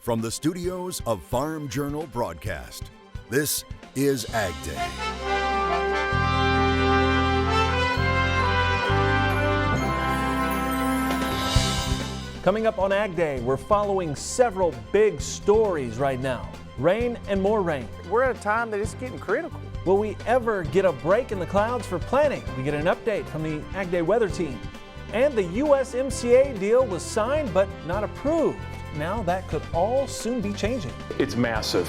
from the studios of Farm Journal Broadcast, this is AgDay. Coming up on AgDay, we're following several big stories right now. Rain and more rain. We're at a time that it's getting critical. Will we ever get a break in the clouds for planting? We get an update from the AgDay weather team. And the USMCA deal was signed but not approved. Now that could all soon be changing. It's massive.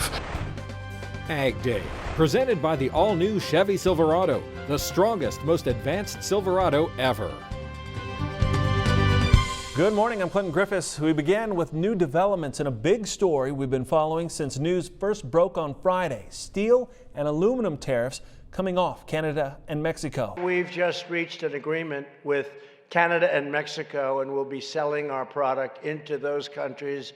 AgDay, presented by the all-new Chevy Silverado, the strongest, most advanced Silverado ever. Good morning, I'm Clinton Griffiths. We began with new developments in a big story we've been following since news first broke on Friday. Steel and aluminum tariffs coming off Canada and Mexico. We've just reached an agreement with Canada and Mexico, and we'll be selling our product into those countries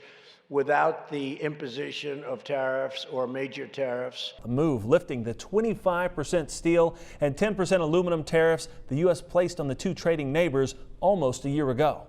without the imposition of tariffs or major tariffs. The move lifting the 25% steel and 10% aluminum tariffs the U.S. placed on the two trading neighbors almost a year ago.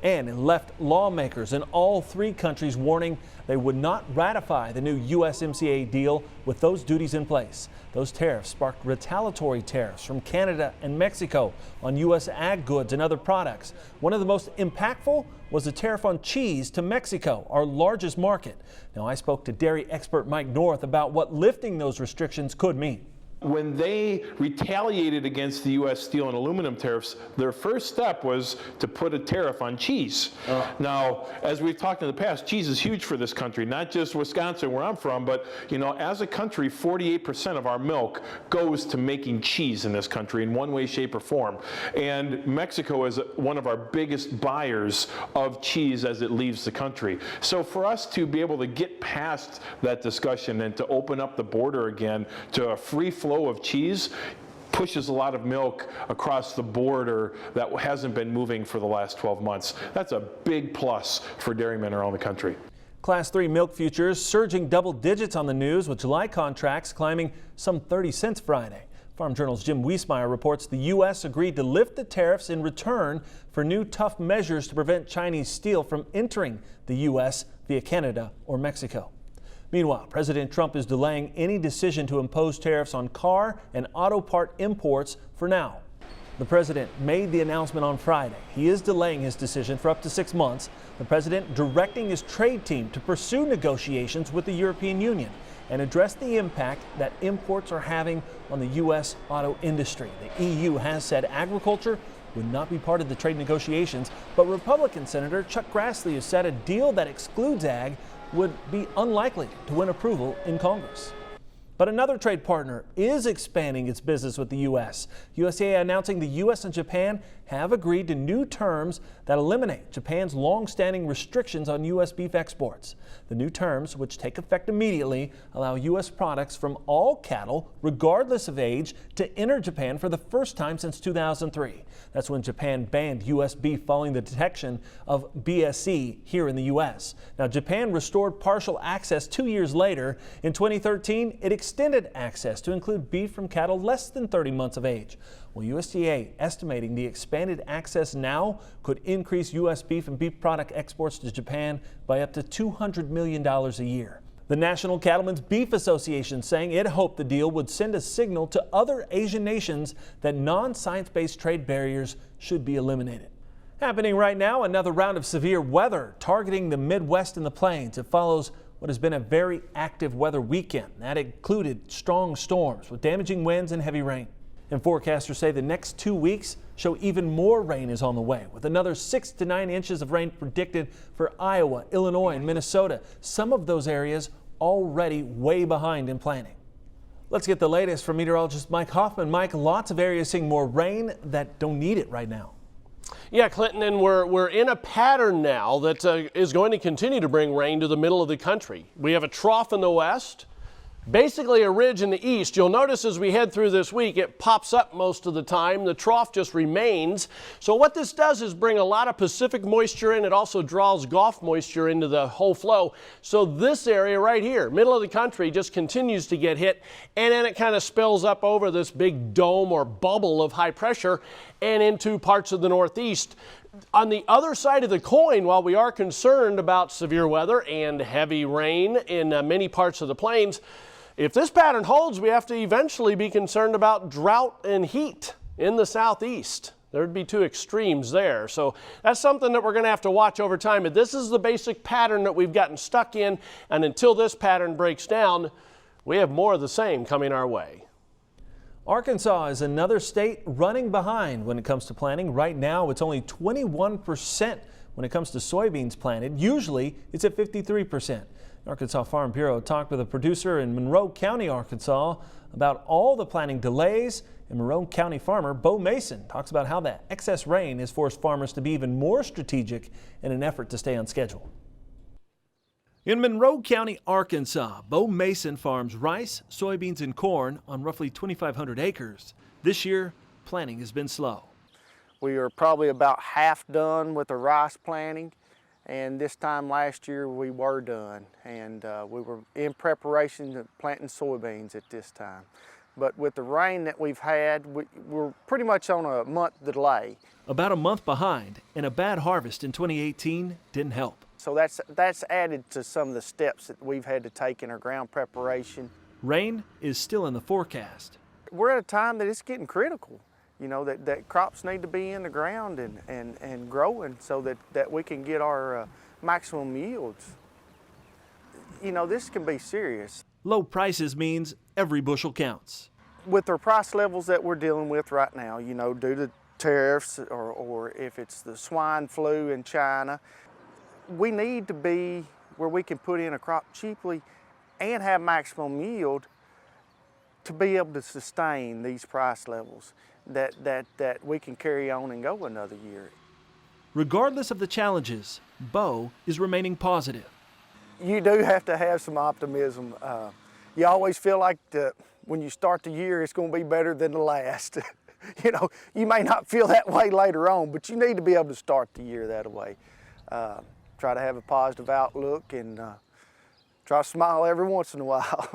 And it left lawmakers in all three countries warning they would not ratify the new USMCA deal with those duties in place. Those tariffs sparked retaliatory tariffs from Canada and Mexico on U.S. ag goods and other products. One of the most impactful was the tariff on cheese to Mexico, our largest market. Now, I spoke to dairy expert Mike North about what lifting those restrictions could mean. When they retaliated against the U.S. steel and aluminum tariffs, their first step was to put a tariff on cheese. Now, as we've talked in the past, cheese is huge for this country, not just Wisconsin, where I'm from, but, you know, as a country, 48% of our milk goes to making cheese in this country in one way, shape, or form. And Mexico is one of our biggest buyers of cheese as it leaves the country. So for us to be able to get past that discussion and to open up the border again to a free flow of cheese pushes a lot of milk across the border that hasn't been moving for the last 12 months. That's a big plus for dairymen around the country. Class 3 milk futures surging double digits on the news, with July contracts climbing some 30 cents Friday. Farm Journal's Jim Wiesmeyer reports the U.S. agreed to lift the tariffs in return for new tough measures to prevent Chinese steel from entering the U.S. via Canada or Mexico. Meanwhile, President Trump is delaying any decision to impose tariffs on car and auto part imports for now. The president made the announcement on Friday. He is delaying his decision for up to 6 months. The president directing his trade team to pursue negotiations with the European Union and address the impact that imports are having on the U.S. auto industry. The EU has said agriculture would not be part of the trade negotiations, but Republican Senator Chuck Grassley has said a deal that excludes ag would be unlikely to win approval in Congress. But another trade partner is expanding its business with the U.S. USDA announcing the U.S. and Japan have agreed to new terms that eliminate Japan's long-standing restrictions on U.S. beef exports. The new terms, which take effect immediately, allow U.S. products from all cattle, regardless of age, to enter Japan for the first time since 2003. That's when Japan banned U.S. beef following the detection of BSE here in the U.S. Now, Japan restored partial access 2 years later. In 2013, it extended access to include beef from cattle less than 30 months of age. Well, USDA estimating the expanded access now could increase U.S. beef and beef product exports to Japan by up to $200 million a year. The National Cattlemen's Beef Association saying it hoped the deal would send a signal to other Asian nations that non-science-based trade barriers should be eliminated. Happening right now, another round of severe weather targeting the Midwest and the Plains. It follows what has been a very active weather weekend. That included strong storms with damaging winds and heavy rain. And forecasters say the next 2 weeks show even more rain is on the way, with another 6 to 9 inches of rain predicted for Iowa, Illinois, and Minnesota. Some of those areas already way behind in planning. Let's get the latest from meteorologist Mike Hoffman. Mike, lots of areas seeing more rain that don't need it right now. Yeah, Clinton, and we're in a pattern now that is going to continue to bring rain to the middle of the country. We have a trough in the west, basically a ridge in the east. You'll notice as we head through this week, it pops up most of the time. The trough just remains. So what this does is bring a lot of Pacific moisture in. It also draws Gulf moisture into the whole flow. So this area right here, middle of the country, just continues to get hit. And then it kind of spills up over this big dome or bubble of high pressure and into parts of the Northeast. On the other side of the coin, while we are concerned about severe weather and heavy rain in many parts of the plains, if this pattern holds, we have to eventually be concerned about drought and heat in the southeast. There'd be two extremes there. So that's something that we're going to have to watch over time. But this is the basic pattern that we've gotten stuck in. And until this pattern breaks down, we have more of the same coming our way. Arkansas is another state running behind when it comes to planting. Right now, it's only 21% when it comes to soybeans planted. Usually, it's at 53%. Arkansas Farm Bureau talked with a producer in Monroe County, Arkansas, about all the planting delays. And Monroe County farmer Bo Mason talks about how that excess rain has forced farmers to be even more strategic in an effort to stay on schedule. In Monroe County, Arkansas, Bo Mason farms rice, soybeans, and corn on roughly 2,500 acres. This year, planting has been slow. We are probably about half done with the rice planting, and this time last year we were done, and we were in preparation of planting soybeans at this time. But with the rain that we've had, we're pretty much on a month delay. About a month behind, and a bad harvest in 2018 didn't help. So that's added to some of the steps that we've had to take in our ground preparation. Rain is still in the forecast. We're at a time that it's getting critical, you know, that crops need to be in the ground and growing so that we can get our maximum yields. You know, this can be serious. Low prices means every bushel counts. With the price levels that we're dealing with right now, you know, due to tariffs or if it's the swine flu in China, we need to be where we can put in a crop cheaply and have maximum yield to be able to sustain these price levels that we can carry on and go another year. Regardless of the challenges, Bo is remaining positive. You do have to have some optimism. You always feel like when you start the year, it's going to be better than the last. You know, you may not feel that way later on, but you need to be able to start the year that way. Try to have a positive outlook and try to smile every once in a while.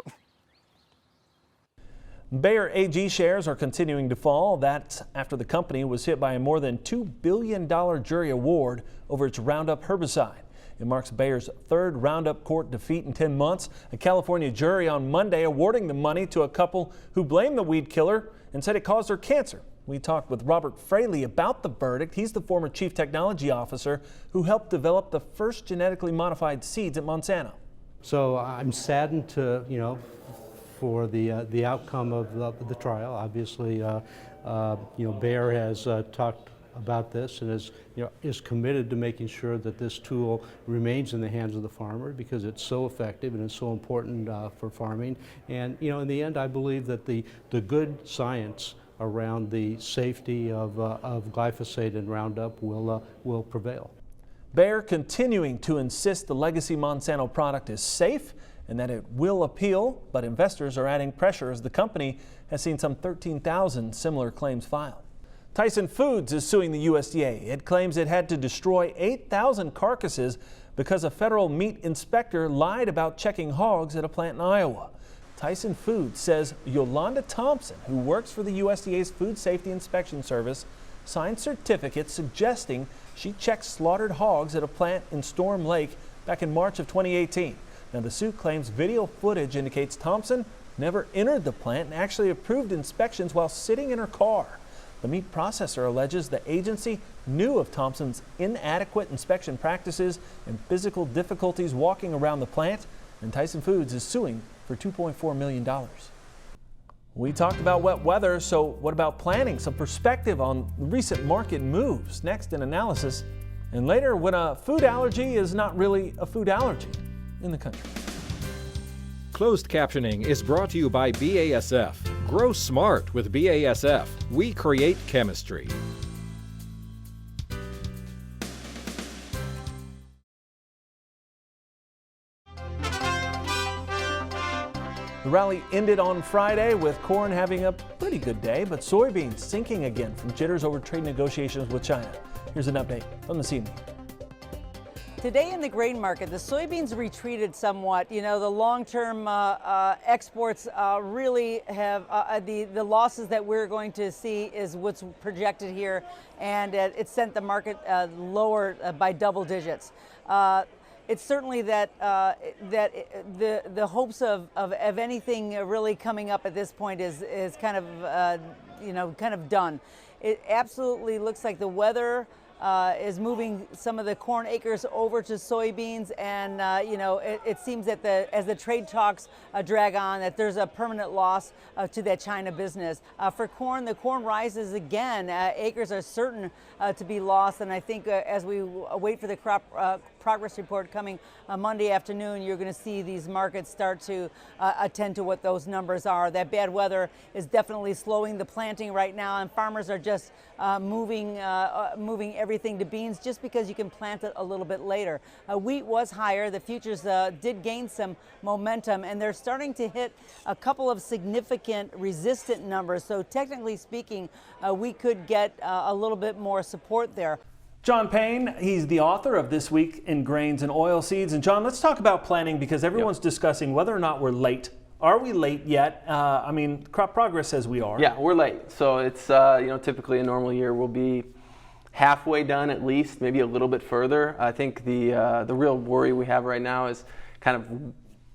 Bayer AG shares are continuing to fall. That's after the company was hit by a more than $2 billion jury award over its Roundup herbicide. It marks Bayer's third Roundup court defeat in 10 months. A California jury on Monday awarding the money to a couple who blamed the weed killer and said it caused her cancer. We talked with Robert Fraley about the verdict. He's the former chief technology officer who helped develop the first genetically modified seeds at Monsanto. So I'm saddened to, for the outcome of the trial. Obviously, Bayer has talked about this and is committed to making sure that this tool remains in the hands of the farmer because it's so effective and it's so important for farming. And in the end, I believe that the good science around the safety of glyphosate and Roundup will prevail. Bayer continuing to insist the legacy Monsanto product is safe and that it will appeal, but investors are adding pressure as the company has seen some 13,000 similar claims filed. Tyson Foods is suing the USDA. It claims it had to destroy 8,000 carcasses because a federal meat inspector lied about checking hogs at a plant in Iowa. Tyson Foods says Yolanda Thompson, who works for the USDA's Food Safety Inspection Service, signed certificates suggesting she checked slaughtered hogs at a plant in Storm Lake back in March of 2018. Now, the suit claims video footage indicates Thompson never entered the plant and actually approved inspections while sitting in her car. The meat processor alleges the agency knew of Thompson's inadequate inspection practices and physical difficulties walking around the plant, and Tyson Foods is suing for $2.4 million. We talked about wet weather, so what about planning? Some perspective on recent market moves. Next, an analysis. And later, when a food allergy is not really a food allergy in the country. Closed captioning is brought to you by BASF. Grow smart with BASF. We create chemistry. The rally ended on Friday with corn having a pretty good day, but soybeans sinking again from jitters over trade negotiations with China. Here's an update from the CME. Today in the grain market, the soybeans retreated somewhat. You know, the long-term exports really have the losses that we're going to see is what's projected here, and it sent the market lower by double digits. It's certainly that the hopes of anything really coming up at this point is kind of kind of done. It absolutely looks like the weather is moving some of the corn acres over to soybeans, and it seems that as the trade talks drag on, that there's a permanent loss to that China business. For corn, the corn rises again. Acres are certain to be lost, and I think as we wait for the crop progress report coming Monday afternoon, you're going to see these markets start to attend to what those numbers are. That bad weather is definitely slowing the planting right now, and farmers are just moving everything to beans just because you can plant it a little bit later. Wheat was higher. The futures did gain some momentum, and they're starting to hit a couple of significant resistant numbers. So technically speaking, we could get a little bit more support there. John Payne, he's the author of This Week in Grains and Oilseeds. And John, let's talk about planting, because everyone's discussing whether or not we're late. Are we late yet? I mean, crop progress says we are. Yeah, we're late. So it's typically a normal year will be halfway done at least, maybe a little bit further. I think the real worry we have right now is kind of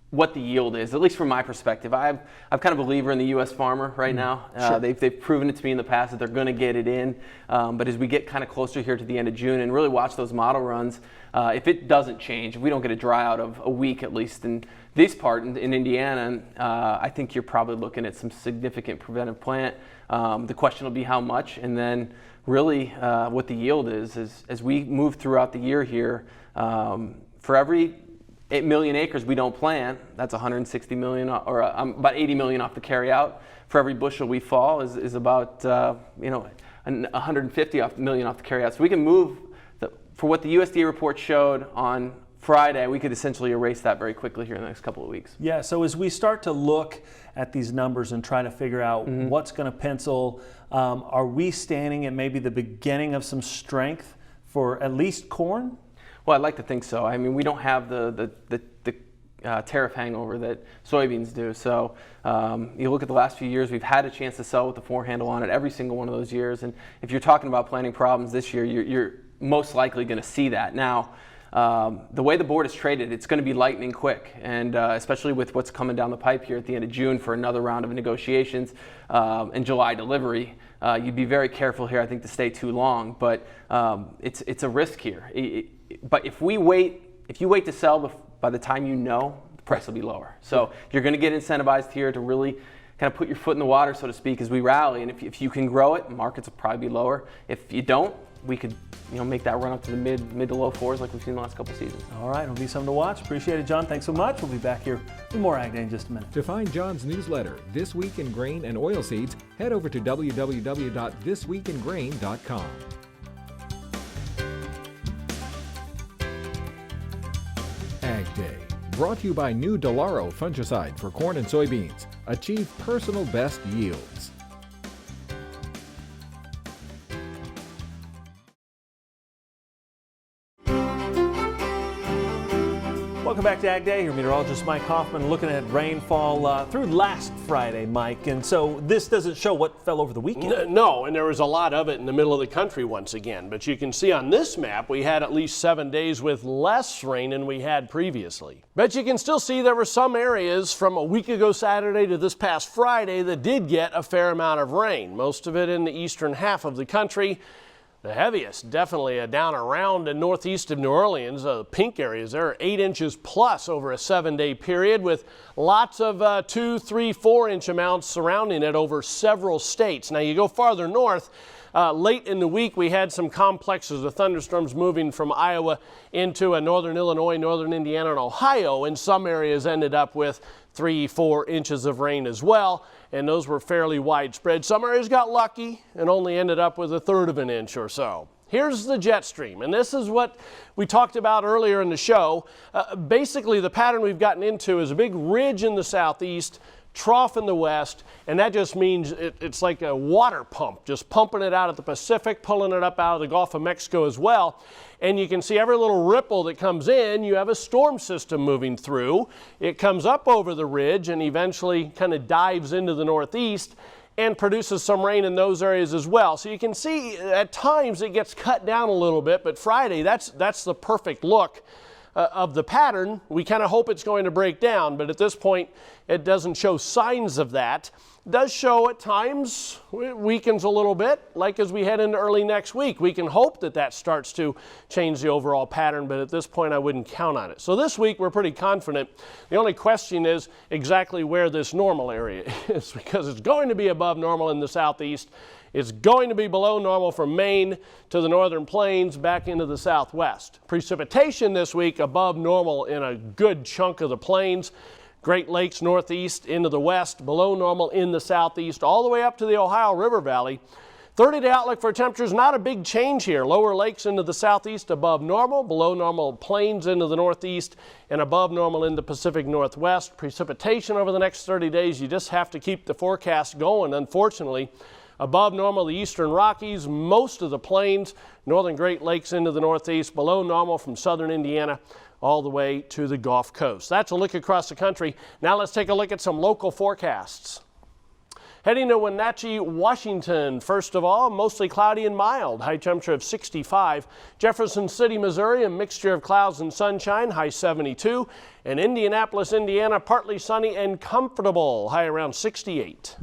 what the yield is, at least from my perspective. I'm kind of a believer in the U.S. farmer right now. Sure. They've proven it to me in the past that they're going to get it in. But as we get kind of closer here to the end of June and really watch those model runs, if it doesn't change, if we don't get a dry out of a week at least in this part in Indiana, I think you're probably looking at some significant preventive plant. The question will be how much, and then really what the yield is as we move throughout the year here. For every 8 million acres we don't plant, that's 160 million, or about 80 million off the carryout. For every bushel we fall is about 150 million off the carryout. So we can move for what the USDA report showed on Friday, we could essentially erase that very quickly here in the next couple of weeks. Yeah, so as we start to look at these numbers and try to figure out what's going to pencil, are we standing at maybe the beginning of some strength for at least corn? Well, I'd like to think so. I mean, we don't have the tariff hangover that soybeans do. So you look at the last few years, we've had a chance to sell with the 4 handle on it every single one of those years. And if you're talking about planting problems this year, you're most likely going to see that. Now, the way the board is traded, it's going to be lightning quick, and especially with what's coming down the pipe here at the end of June for another round of negotiations and July delivery. You'd be very careful here, I think, to stay too long. But it's a risk here. But if you wait to sell by the time you know, the price will be lower. So you're going to get incentivized here to really kind of put your foot in the water, so to speak, as we rally. And if you can grow it, markets will probably be lower. If you don't, we could make that run up to the mid to low 4s like we've seen the last couple seasons. All right, it'll be something to watch. Appreciate it, John. Thanks so much. We'll be back here with more Ag Day in just a minute. To find John's newsletter, This Week in Grain and Oilseeds, head over to www.thisweekingrain.com. Ag Day, brought to you by new Delaro fungicide for corn and soybeans. Achieve personal best yields. Welcome back to Ag Day. Here, meteorologist Mike Hoffman looking at rainfall through last Friday, Mike. And so this doesn't show what fell over the weekend. No, and there was a lot of it in the middle of the country once again. But you can see on this map, we had at least 7 days with less rain than we had previously. But you can still see there were some areas from a week ago Saturday to this past Friday that did get a fair amount of rain, most of it in the eastern half of the country. The heaviest definitely down around and northeast of New Orleans. The pink areas there are 8 inches plus over a 7-day period, with lots of 2, 3, 4 inch amounts surrounding it over several states. Now you go farther north, late in the week we had some complexes of thunderstorms moving from Iowa into northern Illinois, northern Indiana, and Ohio, and some areas ended up with 3, 4 inches of rain as well, and those were fairly widespread. Some areas got lucky and only ended up with 1/3 of an inch or so. Here's the jet stream, and this is what we talked about earlier in the show. Basically, the pattern we've gotten into is a big ridge in the southeast, trough in the west, and that just means it's like a water pump, just pumping it out of the Pacific, pulling it up out of the Gulf of Mexico as well. And you can see every little ripple that comes in, you have a storm system moving through. It comes up over the ridge and eventually kind of dives into the northeast and produces some rain in those areas as well. So you can see at times it gets cut down a little bit, but Friday, that's the perfect look of the pattern. We kind of hope it's going to break down, but at this point it doesn't show signs of that. It does show at times it weakens a little bit, like as we head into early next week. We can hope that that starts to change the overall pattern, but at this point I wouldn't count on it. So this week we're pretty confident. The only question is exactly where this normal area is, because it's going to be above normal in the southeast. It's going to be below normal from Maine to the northern plains back into the southwest. Precipitation this week above normal in a good chunk of the plains. Great Lakes northeast into the west, below normal in the southeast, all the way up to the Ohio River Valley. 30-day outlook for temperatures, not a big change here. Lower lakes into the southeast above normal, below normal plains into the northeast, and above normal in the Pacific Northwest. Precipitation over the next 30 days, you just have to keep the forecast going, unfortunately. Above normal, the eastern Rockies, most of the plains, northern Great Lakes into the northeast, below normal from southern Indiana all the way to the Gulf Coast. That's a look across the country. Now let's take a look at some local forecasts. Heading to Wenatchee, Washington, first of all, mostly cloudy and mild, high temperature of 65. Jefferson City, Missouri, a mixture of clouds and sunshine, high 72. And Indianapolis, Indiana, partly sunny and comfortable, high around 68.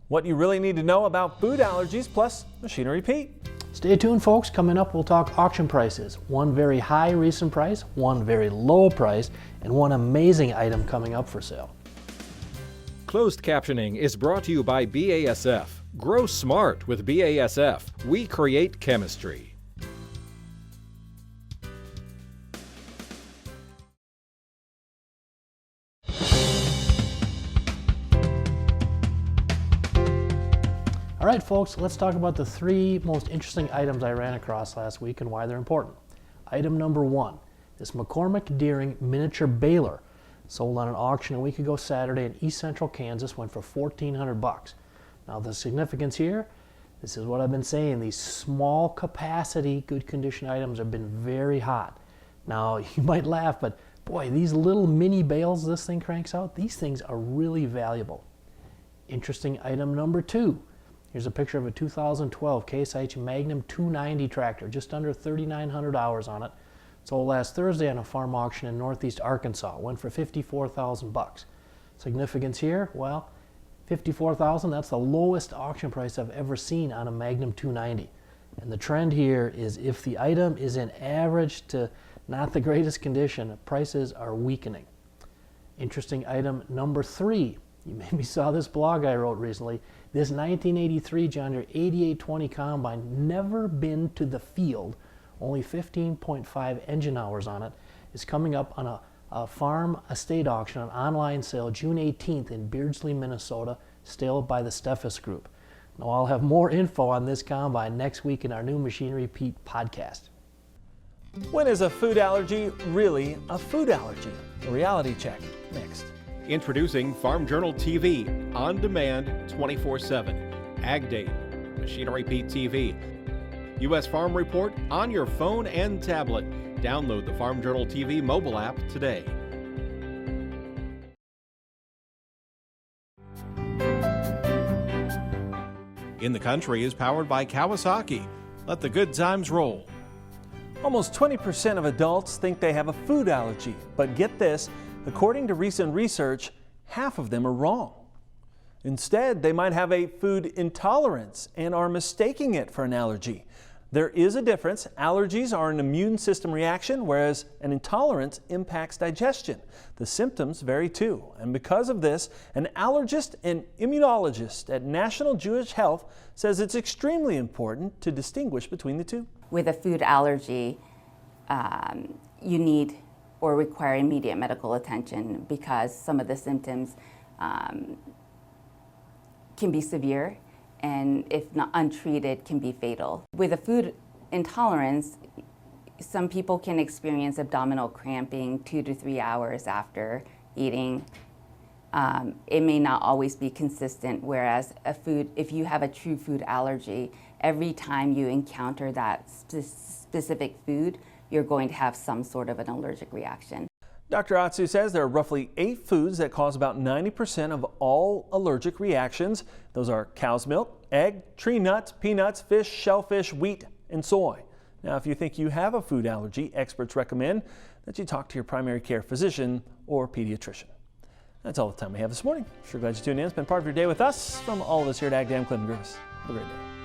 What you really need to know about food allergies plus Machinery Pete. Stay tuned, folks. Coming up, we'll talk auction prices. One very high recent price, one very low price, and one amazing item coming up for sale. Closed captioning is brought to you by BASF. Grow smart with BASF. We create chemistry. All right, folks, let's talk about the three most interesting items I ran across last week and why they're important. Item number one, this McCormick Deering miniature baler sold on an auction a week ago Saturday in East Central Kansas, went for $1,400. Now the significance here, this is what I've been saying, these small capacity, good condition items have been very hot. Now you might laugh, but boy, these little mini bales this thing cranks out, these things are really valuable. Interesting item number two. Here's a picture of a 2012 Case IH Magnum 290 tractor, just under 3,900 hours on it. Sold last Thursday on a farm auction in northeast Arkansas. Went for $54,000. Significance here, well, $54,000, that's the lowest auction price I've ever seen on a Magnum 290. And the trend here is if the item is in average to not the greatest condition, prices are weakening. Interesting item number three. You maybe saw this blog I wrote recently. This 1983 John Deere 8820 combine, never been to the field, only 15.5 engine hours on it, is coming up on a farm estate auction, an online sale, June 18th in Beardsley, Minnesota, still by the Steffes Group. Now I'll have more info on this combine next week in our new Machinery Pete podcast. When is a food allergy really a food allergy? A reality check next. Introducing Farm Journal TV, on demand 24/7. AgDay, Machinery Pete TV. U.S. Farm Report on your phone and tablet. Download the Farm Journal TV mobile app today. In the Country is powered by Kawasaki. Let the good times roll. Almost 20% of adults think they have a food allergy, but get this, according to recent research, half of them are wrong. Instead, they might have a food intolerance and are mistaking it for an allergy. There is a difference. Allergies are an immune system reaction, whereas an intolerance impacts digestion. The symptoms vary too. And because of this, an allergist and immunologist at National Jewish Health says it's extremely important to distinguish between the two. With a food allergy, you need or require immediate medical attention because some of the symptoms can be severe, and if not untreated, can be fatal. With a food intolerance, some people can experience abdominal cramping 2 to 3 hours after eating it may not always be consistent, whereas if you have a true food allergy, every time you encounter that specific food, you're going to have some sort of an allergic reaction. Dr. Atsu says there are roughly 8 foods that cause about 90% of all allergic reactions. Those are cow's milk, egg, tree nuts, peanuts, fish, shellfish, wheat, and soy. Now, if you think you have a food allergy, experts recommend that you talk to your primary care physician or pediatrician. That's all the time we have this morning. Sure glad you tuned in. It's been part of your day with us. From all of us here at AgDay, I'm Clinton Griffiths. Have a great day.